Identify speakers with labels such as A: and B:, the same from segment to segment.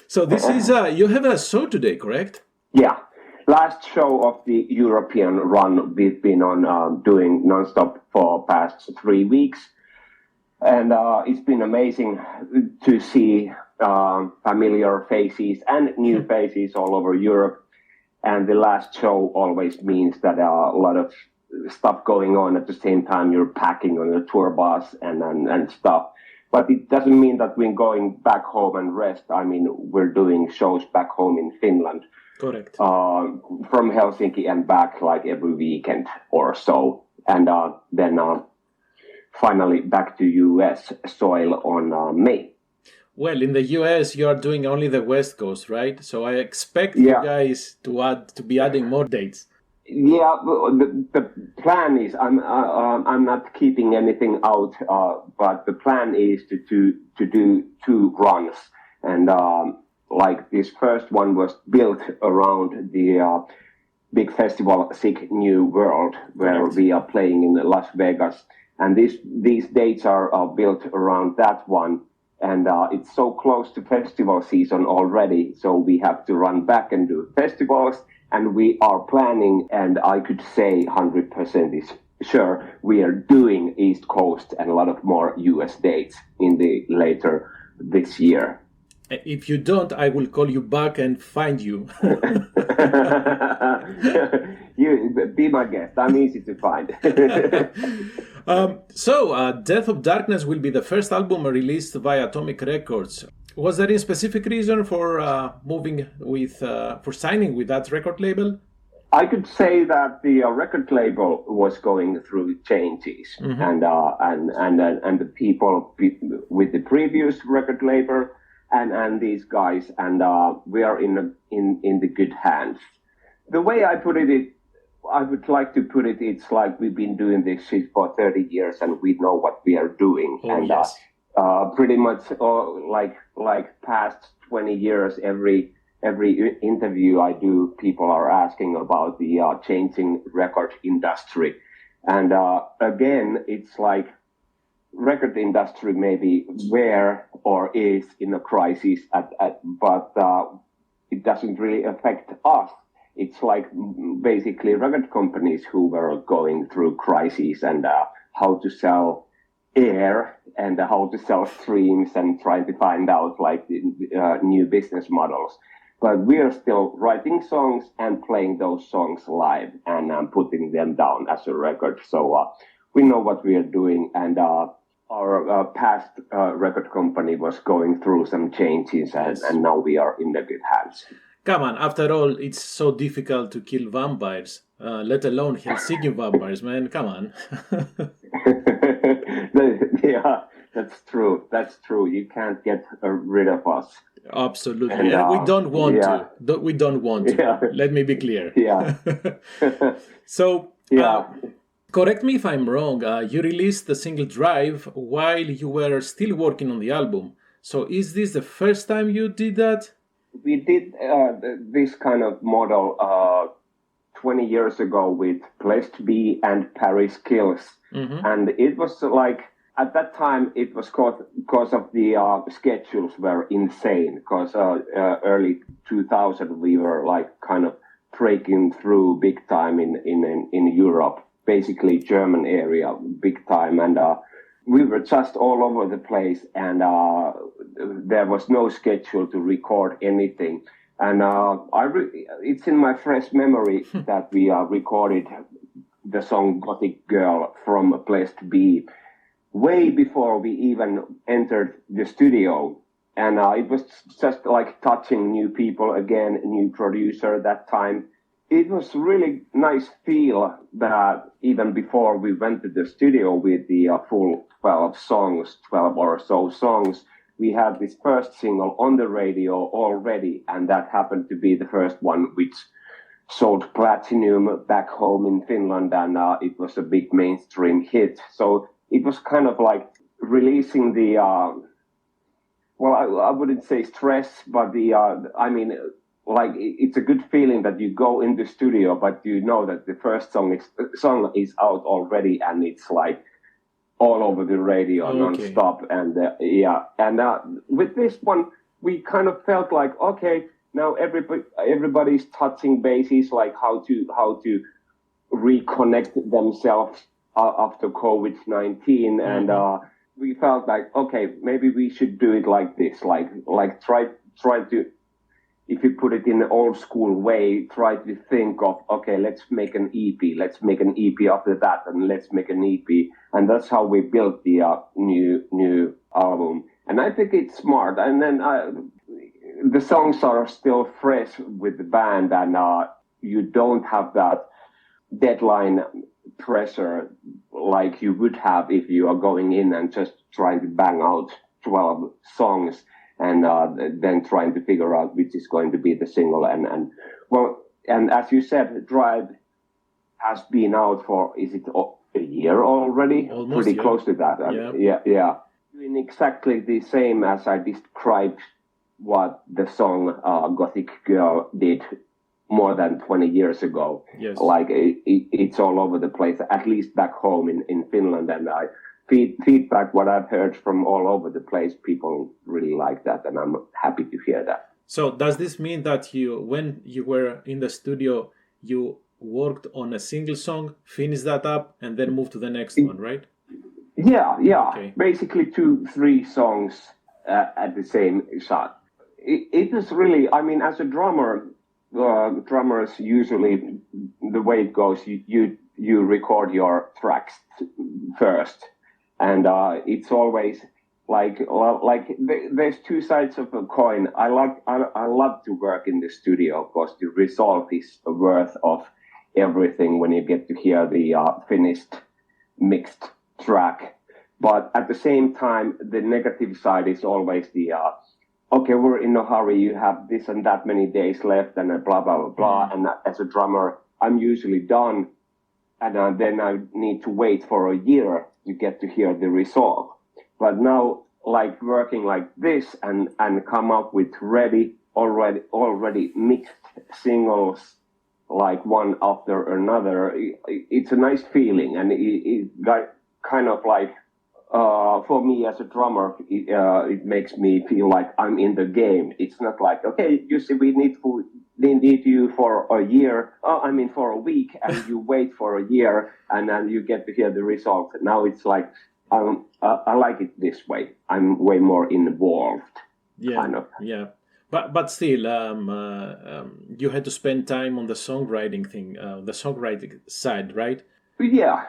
A: So this is, you have a show today, correct?
B: Yeah. Last show of the European run we've been on doing nonstop for past 3 weeks. And it's been amazing to see familiar faces and new faces all over Europe. And the last show always means that a lot of stuff going on at the same time. You're packing on the tour bus and stuff. But it doesn't mean that we're going back home and rest. I mean, we're doing shows back home in Finland.
A: Correct.
B: From Helsinki and back like every weekend or so. And then finally back to US soil on May.
A: Well, in the US, you are doing only the West Coast, right? So I expect you guys to be adding more dates.
B: Yeah, the plan is I'm not keeping anything out, but the plan is to do 2 runs, and like this first one was built around the big festival Sick New World, where we are playing in Las Vegas, and these dates are built around that one. And it's so close to festival season already, so we have to run back and do festivals. And we are planning, and I could say 100% is sure, we are doing East Coast and a lot of more US dates in the later this year.
A: If you don't, I will call you back and find you.
B: You be my guest. I'm easy to find.
A: So, Death of Darkness will be the first album released via Atomic Records. Was there any specific reason for for signing with that record label?
B: I could say that the record label was going through changes, and the people with the previous record label and these guys, and we are in the good hands. The way I put it, I would like to put it, it's like we've been doing this shit for 30 years and we know what we are doing.
A: Oh,
B: and
A: yes.
B: Pretty much like past 20 years, every interview I do, people are asking about the changing record industry. And again, it's like record industry maybe where or is in a crisis, but it doesn't really affect us. It's like basically record companies who were going through crises and how to sell air and how to sell streams and trying to find out like new business models. But we are still writing songs and playing those songs live and putting them down as a record. So we know what we are doing, and our past record company was going through some changes, and now we are in the good hands.
A: Come on, after all, it's so difficult to kill vampires, let alone Helsinki vampires, man. Come on.
B: Yeah, that's true. That's true. You can't get rid of us.
A: Absolutely. And we don't want to. We don't want to.
B: Yeah.
A: Let me be clear.
B: Yeah.
A: So,
B: yeah.
A: Correct me if I'm wrong. You released the single Drive while you were still working on the album. So is this the first time you did that?
B: We did this kind of model 20 years ago with Place to Be and Paris Kills. Mm-hmm. And it was like, at that time, it was because of the schedules were insane. Because early 2000, we were like kind of breaking through big time in Europe, basically German area, big time. And we were just all over the place, and there was no schedule to record anything. And it's in my fresh memory that we recorded the song Gothic Girl from A Place to Be way before we even entered the studio. And it was just like touching new people again, a new producer that time. It was really nice feel that even before we went to the studio with the full 12 or so songs, we had this first single on the radio already, and that happened to be the first one which sold platinum back home in Finland, and it was a big mainstream hit. So it was kind of like releasing the, I wouldn't say stress, but like it's a good feeling that you go in the studio, but you know that the first song is out already, and it's like all over the radio nonstop. And with this one, we kind of felt like, okay, now everybody's touching bases, like how to reconnect themselves after COVID-19, and we felt like, okay, maybe we should do it like this, like try to, if you put it in an old school way, try to think of, okay, let's make an EP after that, and let's make an EP, and that's how we built the new album. And I think it's smart. And then the songs are still fresh with the band, and you don't have that deadline pressure like you would have if you are going in and just trying to bang out 12 songs and then trying to figure out which is going to be the single. And as you said, Drive has been out for, is it a year already?
A: Almost,
B: pretty close to that. Yeah. Doing exactly the same as I described what the song Gothic Girl did more than 20 years ago.
A: Yes.
B: Like it's all over the place, at least back home in Finland. And feedback, what I've heard from all over the place, people really like that, and I'm happy to hear that.
A: So does this mean that when you were in the studio, you worked on a single song, finished that up, and then moved to the next one, right?
B: Yeah.
A: Okay.
B: Basically 2-3 songs at the same shot. It was really, I mean, as a drummer, drummers usually, the way it goes, you record your tracks first. And it's always like there's two sides of a coin. I love to work in the studio, of course. The result is worth of everything when you get to hear the finished mixed track. But at the same time, the negative side is always the okay, we're in a hurry. You have this and that many days left, and blah blah blah blah. And as a drummer, I'm usually done, and then I need to wait for a year to get to hear the result. But now, like working like this and come up with already mixed singles, like one after another, it's a nice feeling, and it kind of like for me as a drummer, it makes me feel like I'm in the game. It's not like, okay, Jussi, we need you for a year. For a week, and you wait for a year, and then you get to hear the result. Now it's like, I like it this way. I'm way more involved.
A: Yeah,
B: kind of.
A: Yeah. But still, you had to spend time on the songwriting thing, the songwriting side, right?
B: Yeah.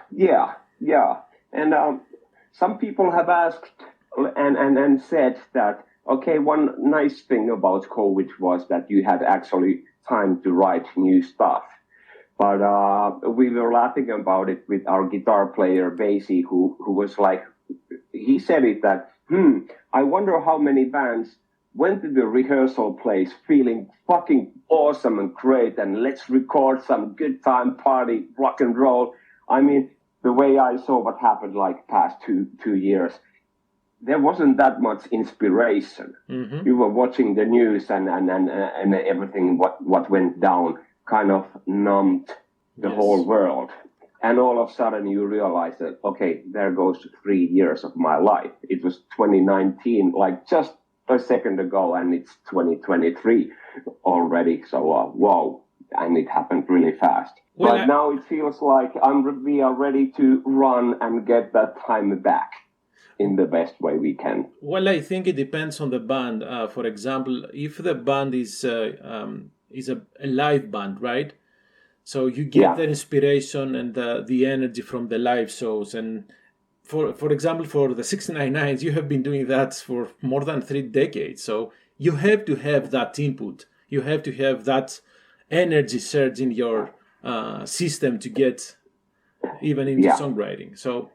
B: And some people have asked and said that, okay, one nice thing about COVID was that you had actually time to write new stuff. But we were laughing about it with our guitar player, Basie, who was like, he said it that, I wonder how many bands went to the rehearsal place feeling fucking awesome and great, and let's record some good time party rock and roll. I mean, the way I saw what happened like past two years, there wasn't that much inspiration. Mm-hmm. You were watching the news and everything what went down kind of numbed the whole world. And all of a sudden you realize that, okay, there goes 3 years of my life. It was 2019, like just a second ago, and it's 2023 already. So, whoa. And it happened really fast. Well, but now it feels like we are ready to run and get that time back in the best way we can.
A: Well, I think it depends on the band. For example, if the band is a live band, right? So you get the inspiration and the energy from the live shows. And for example, for the 699s, you have been doing that for more than 3 decades. So you have to have that input. You have to have that energy surge in your system to get even into songwriting. So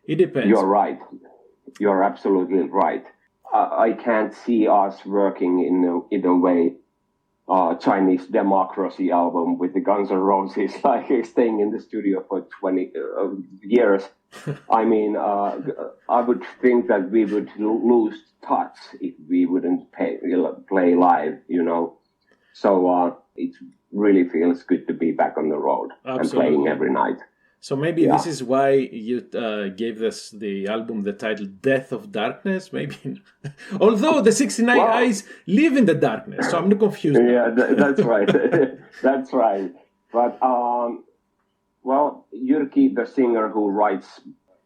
A: it depends.
B: You're right. You're absolutely right. I can't see us working in a way Chinese Democracy album with the Guns N' Roses, like staying in the studio for 20 years. I mean, I would think that we would lose touch if we wouldn't play live, you know. So it really feels good to be back on the road and playing every night.
A: So maybe this is why you gave us the album the title Death of Darkness, maybe. Although the 69 Eyes live in the darkness, so I'm not confused.
B: Yeah, that's right. That's right. But, Jyrki, the singer who writes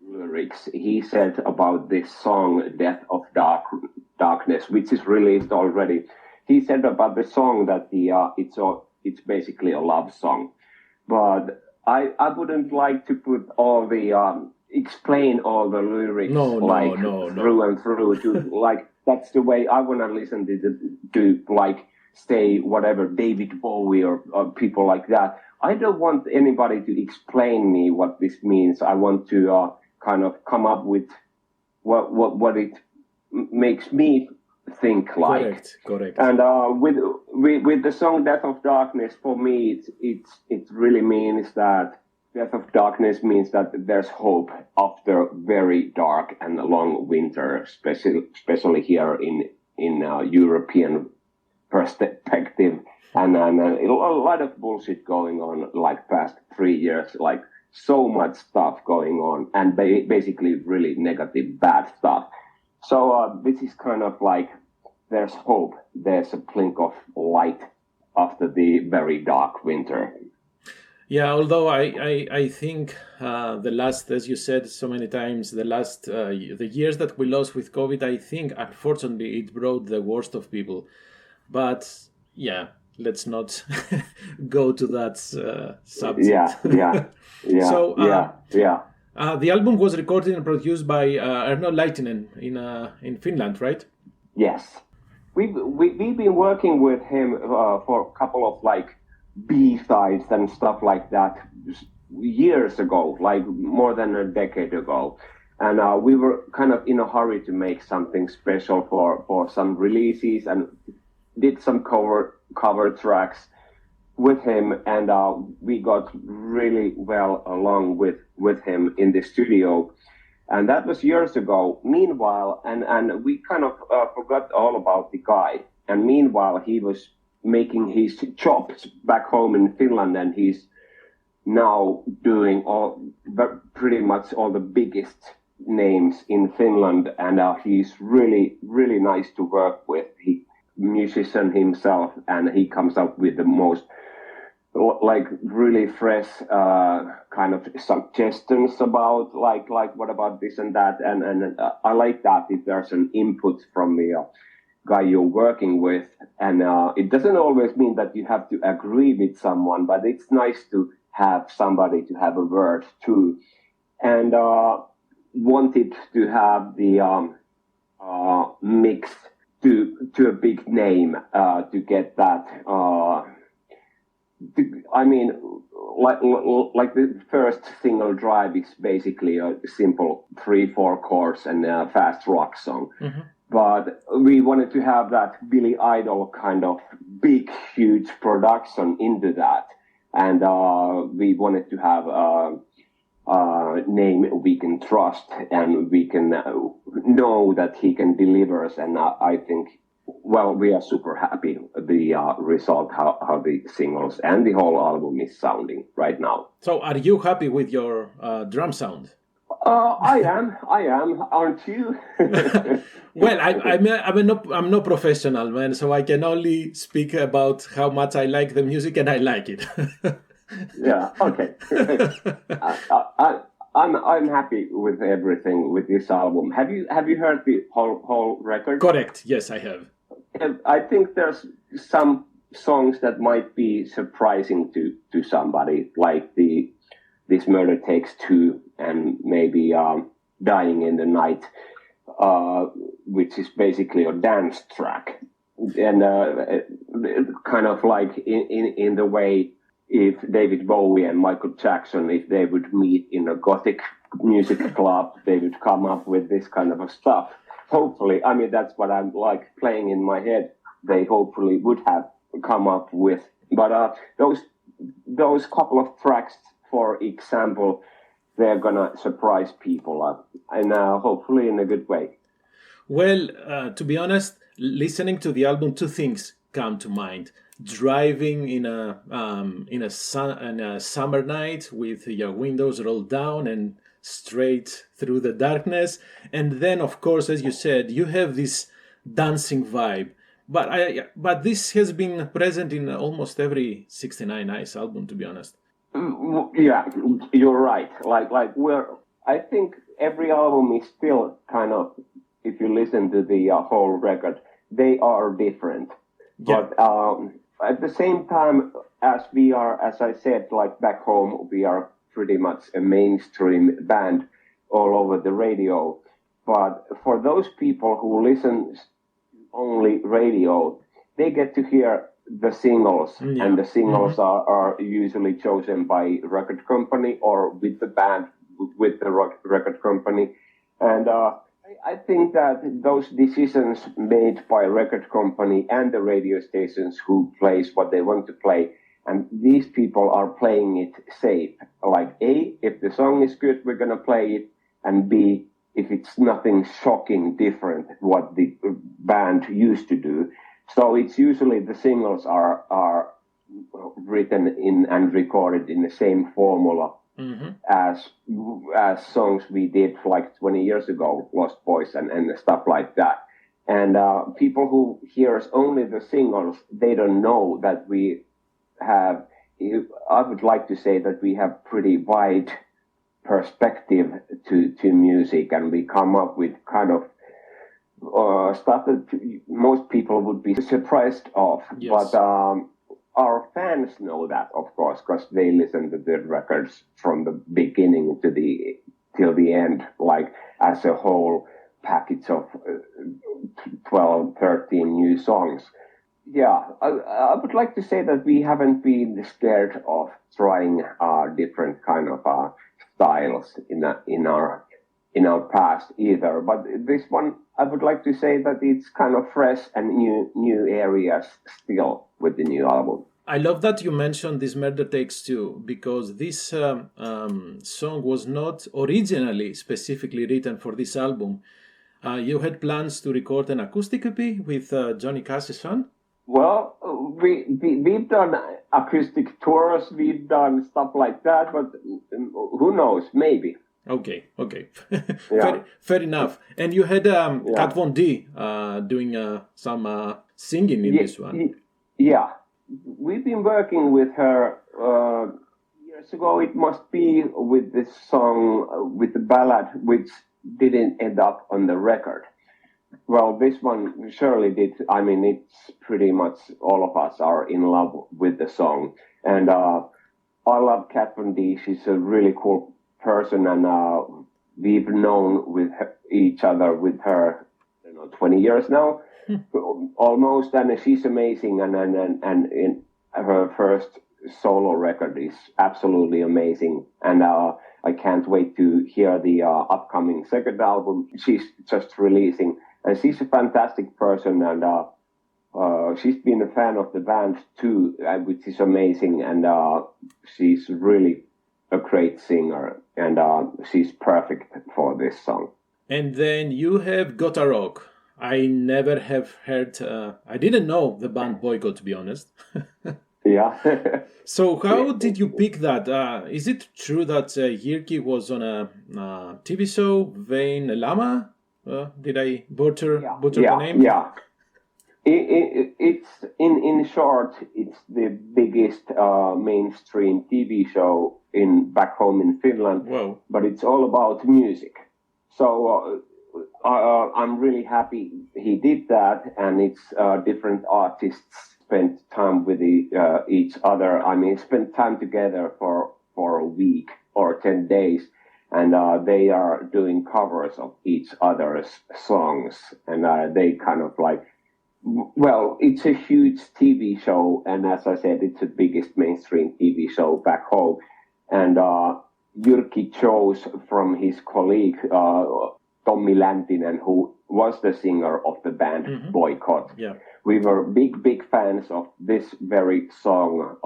B: lyrics, he said about this song, Death of Darkness, which is released already. He said about the song that it's basically a love song. But I wouldn't like to put all the explain all the lyrics through and through to like that's the way I want to listen to like say whatever David Bowie or people like that. I don't want anybody to explain me what this means. I want to kind of come up with what it makes me think like.
A: Correct.
B: And with the song Death of Darkness, for me, it really means that Death of Darkness means that there's hope after very dark and long winter, especially here in European perspective. And a lot of bullshit going on, like past 3 years, like so much stuff going on, and basically really negative, bad stuff. So this is kind of like there's hope. There's a blink of light after the very dark winter.
A: Yeah, although I think the last, as you said so many times, the years that we lost with COVID, I think unfortunately it brought the worst of people. But yeah, let's not go to that subject.
B: Yeah.
A: So
B: yeah.
A: The album was recorded and produced by Erno Laitinen in Finland, right?
B: Yes, we've been working with him for a couple of like B-sides and stuff like that years ago, like more than a decade ago. And we were kind of in a hurry to make something special for some releases and did some cover tracks with him. And we got really well along with him in the studio. And that was years ago. Meanwhile, and we kind of forgot all about the guy. And meanwhile, he was making his chops back home in Finland, and he's now doing pretty much all the biggest names in Finland. And he's really, really nice to work with. He musician himself, and he comes up with the most like really fresh kind of suggestions about like what about this and that, and I like that if there's an input from the guy you're working with, and it doesn't always mean that you have to agree with someone, but it's nice to have somebody to have a word to, and wanted to have the mix to a big name to get that. I mean, like the first single Drive is basically a simple 3-4 chords and a fast rock song. Mm-hmm. But we wanted to have that Billy Idol kind of big, huge production into that. And we wanted to have a name we can trust and we can know that he can deliver us. And I think, well, we are super happy with the result, how the singles and the whole album is sounding right now.
A: So are you happy with your drum sound?
B: I am. Aren't you?
A: Well, I'm no professional, man, so I can only speak about how much I like the music, and I like it.
B: Yeah. Okay. I'm happy with everything with this album. Have you heard the whole record?
A: Correct. Yes, I have.
B: I think there's some songs that might be surprising to somebody, like This Murder Takes Two, and maybe Dying in the Night, which is basically a dance track, and kind of like in the way if David Bowie and Michael Jackson, if they would meet in a Gothic music club, they would come up with this kind of a stuff. Hopefully, I mean, that's what I'm like playing in my head. They hopefully would have come up with, but those couple of tracks, for example, they're gonna surprise people, and hopefully in a good way.
A: Well, to be honest, listening to the album, two things come to mind. driving in a summer night with your windows rolled down and straight through the darkness. And then, of course, as you said, you have this dancing vibe. But this has been present in almost every 69 Eyes album, to be honest.
B: Yeah, you're right. I think every album is still kind of, if you listen to the whole record, they are different. Yeah. But at the same time, as I said, like back home, we are pretty much a mainstream band all over the radio. But for those people who listen only radio, they get to hear the singles, and the singles are usually chosen by record company or with the band, with the record company. And I think that those decisions made by record company and the radio stations who plays what they want to play, and these people are playing it safe. Like A, if the song is good, we're going to play it, and B, if it's nothing shocking different what the band used to do. So it's usually the singles are written in and recorded in the same formula as songs we did like 20 years ago, Lost Boys and stuff like that. And people who hears only the singles, they don't know that we have, I would like to say that we have pretty wide perspective to music, and we come up with kind of stuff that most people would be surprised of. Yes. But our fans know that, of course, because they listen to the records from the beginning till the end, like as a whole package of 12, 13 new songs. Yeah, I would like to say that we haven't been scared of trying different kind of styles in our past either. But this one, I would like to say that it's kind of fresh and new areas still with the new album.
A: I love that you mentioned this Murder Takes Two, because this song was not originally specifically written for this album. You had plans to record an acoustic EP with Johnny Cash's son?
B: Well, we've done acoustic tours, we've done stuff like that, but who knows, maybe.
A: Okay. Yeah. Fair enough. And you had Kat Von D doing some singing in this one.
B: Yeah. We've been working with her years ago. It must be with this song, with the ballad, which didn't end up on the record. Well, this one surely did. I mean, it's pretty much all of us are in love with the song. And I love Kat Von D. She's a really cool person, and we've known with each other with her 20 years now almost, and she's amazing, and in her first solo record is absolutely amazing, and I can't wait to hear the upcoming second album she's just releasing. And she's a fantastic person, and she's been a fan of the band too, which is amazing, and she's really a great singer, and she's perfect for this song.
A: And then you have Gotta Rock. I never have heard, I didn't know the band Boycott, to be honest.
B: Yeah.
A: So how did you pick that? Is it true that Jyrki was on a TV show, Vein Lama? Did I butcher the name?
B: Yeah. It's in short, it's the biggest mainstream TV show back home in Finland.
A: Whoa.
B: But it's all about music. So I'm really happy he did that, and it's different artists spent time with each other. I mean, spent time together for a week or 10 days, and they are doing covers of each other's songs, and they kind of like, well, it's a huge TV show, and as I said, it's the biggest mainstream TV show back home, and Jyrki chose from his colleague Tommi Läntinen, who was the singer of the band Boycott.
A: Yeah.
B: We were big fans of this very song.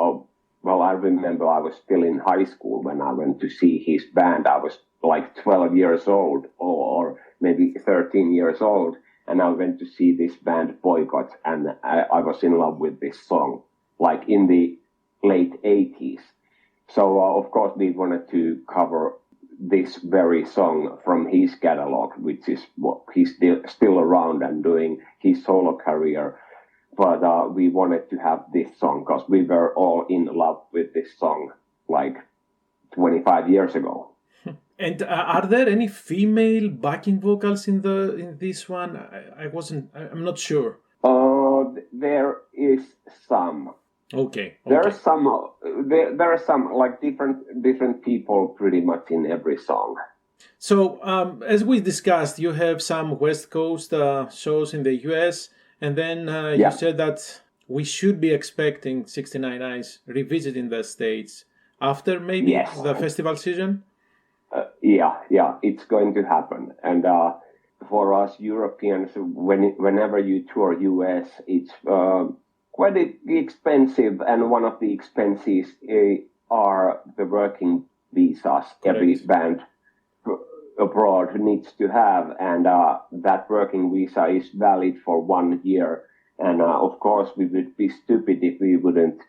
B: Well, I remember I was still in high school when I went to see his band. I was like 12 years old or maybe 13 years old. And I went to see this band Boycott, and I was in love with this song. like in the late 80s. So, of course, we wanted to cover this very song from his catalog, which is what he's still around and doing his solo career. But we wanted to have this song because we were all in love with this song like 25 years ago.
A: And are there any female backing vocals in this one? I'm not sure.
B: There is some.
A: Okay.
B: There are some like different people pretty much in every song.
A: So as we discussed, you have some West Coast shows in the US, and then you said that we should be expecting 69 Eyes revisiting the States after maybe the festival season.
B: Yeah, it's going to happen. And for us Europeans, whenever you tour US, it's quite expensive, and one of the expenses are the working visas. Correct. Every band abroad needs to have, and that working visa is valid for 1 year. And of course, we would be stupid if we wouldn't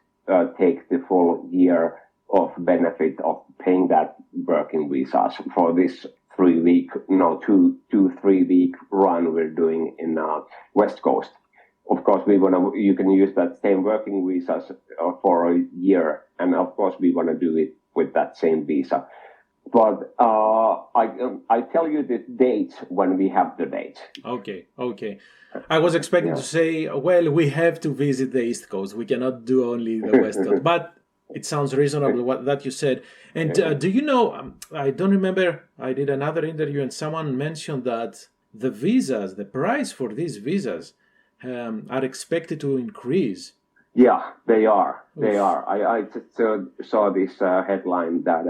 B: take the full year of benefit of paying that working visas for this 3 week run we're doing in West Coast. Of course, you can use that same working visas for a year, and of course we want to do it with that same visa. But I tell you the dates when we have the dates.
A: Okay. I was expecting to say, well, we have to visit the East Coast. We cannot do only the West Coast. But it sounds reasonable that you said. And do you know, I don't remember, I did another interview and someone mentioned that the price for these visas are expected to increase.
B: Yeah, they are. They are. I just saw this headline that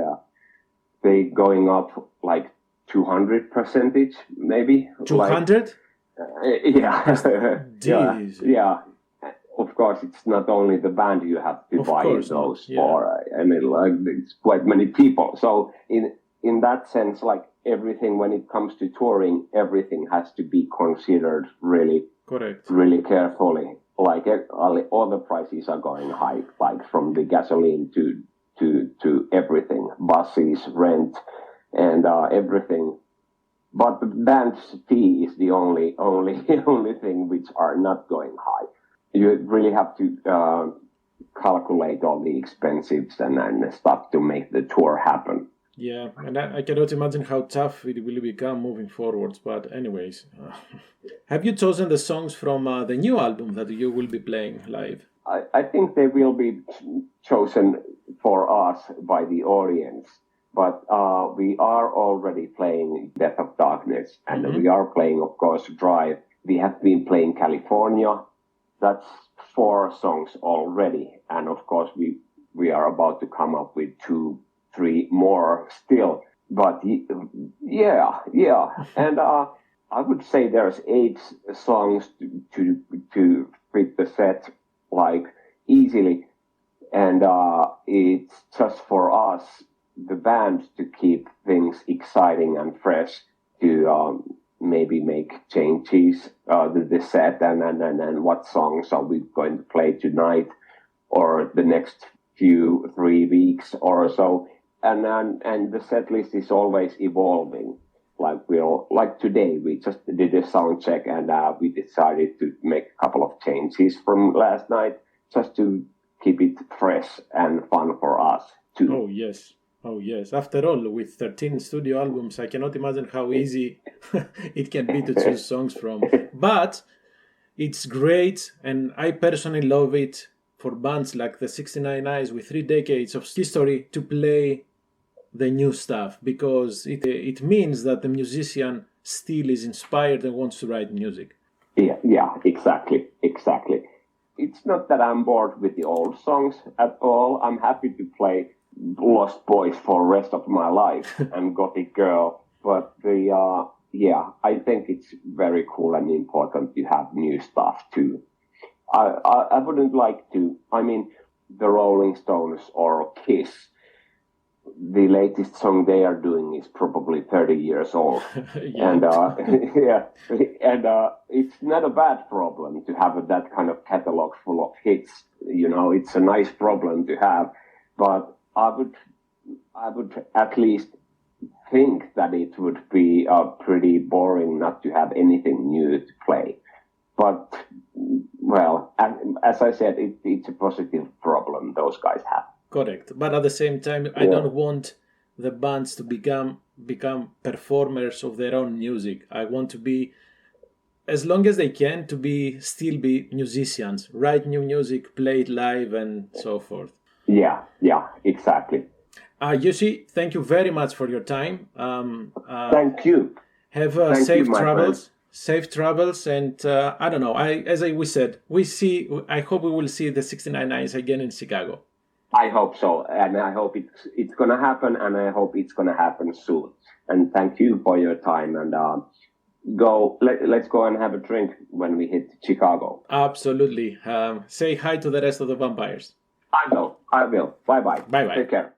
B: they going up like 200%, maybe.
A: 200?
B: Yeah. Of course, it's not only the band you have to buy those for. I mean, like, it's quite many people. So in that sense, like everything, when it comes to touring, everything has to be considered really carefully. Like all the prices are going high, like from the gasoline to everything, buses, rent, and everything. But the band's fee is the only thing which are not going high. You really have to calculate all the expenses and stuff to make the tour happen.
A: Yeah, and I cannot imagine how tough it will become moving forwards. But anyways, have you chosen the songs from the new album that you will be playing live?
B: I think they will be chosen for us by the audience. But we are already playing Death of Darkness, and we are playing, of course, Drive. We have been playing California. That's 4 songs already. And of course, we are about to come up with 2-3 more still. But yeah. And I would say there's 8 songs to fit the set, like, easily. And it's just for us, the band, to keep things exciting and fresh, to maybe make changes to the set and what songs are we going to play tonight or the next 3 weeks or so. And the set list is always evolving. Like today, we just did a sound check and we decided to make a couple of changes from last night just to keep it fresh and fun for us too.
A: Oh yes. After all, with 13 studio albums, I cannot imagine how easy it can be to choose songs from. But it's great, and I personally love it for bands like the 69 Eyes with 3 decades of history to play the new stuff, because it means that the musician still is inspired and wants to write music.
B: Yeah, exactly. It's not that I'm bored with the old songs at all. I'm happy to play Lost Boys for the rest of my life and Gothic Girl. But I think it's very cool and important to have new stuff too. I wouldn't like to, the Rolling Stones or Kiss, the latest song they are doing is probably 30 years old. And it's not a bad problem to have that kind of catalog full of hits. it's a nice problem to have, but I would at least think that it would be pretty boring not to have anything new to play. But, well, as I said, it's a positive problem those guys have.
A: Correct. But at the same time, I don't want the bands to become performers of their own music. I want to be, as long as they can, to still be musicians, write new music, play it live, and so forth.
B: Yeah, exactly.
A: Jussi, thank you very much for your time.
B: Thank you.
A: Have safe travels. Safe travels, and I don't know. We said, I hope we will see the 69 Nines again in Chicago.
B: I hope so, and I hope it's gonna happen, and I hope it's gonna happen soon. And thank you for your time. And let's go and have a drink when we hit Chicago.
A: Absolutely. Say hi to the rest of the vampires.
B: I will. Bye bye.
A: Bye bye.
B: Take care.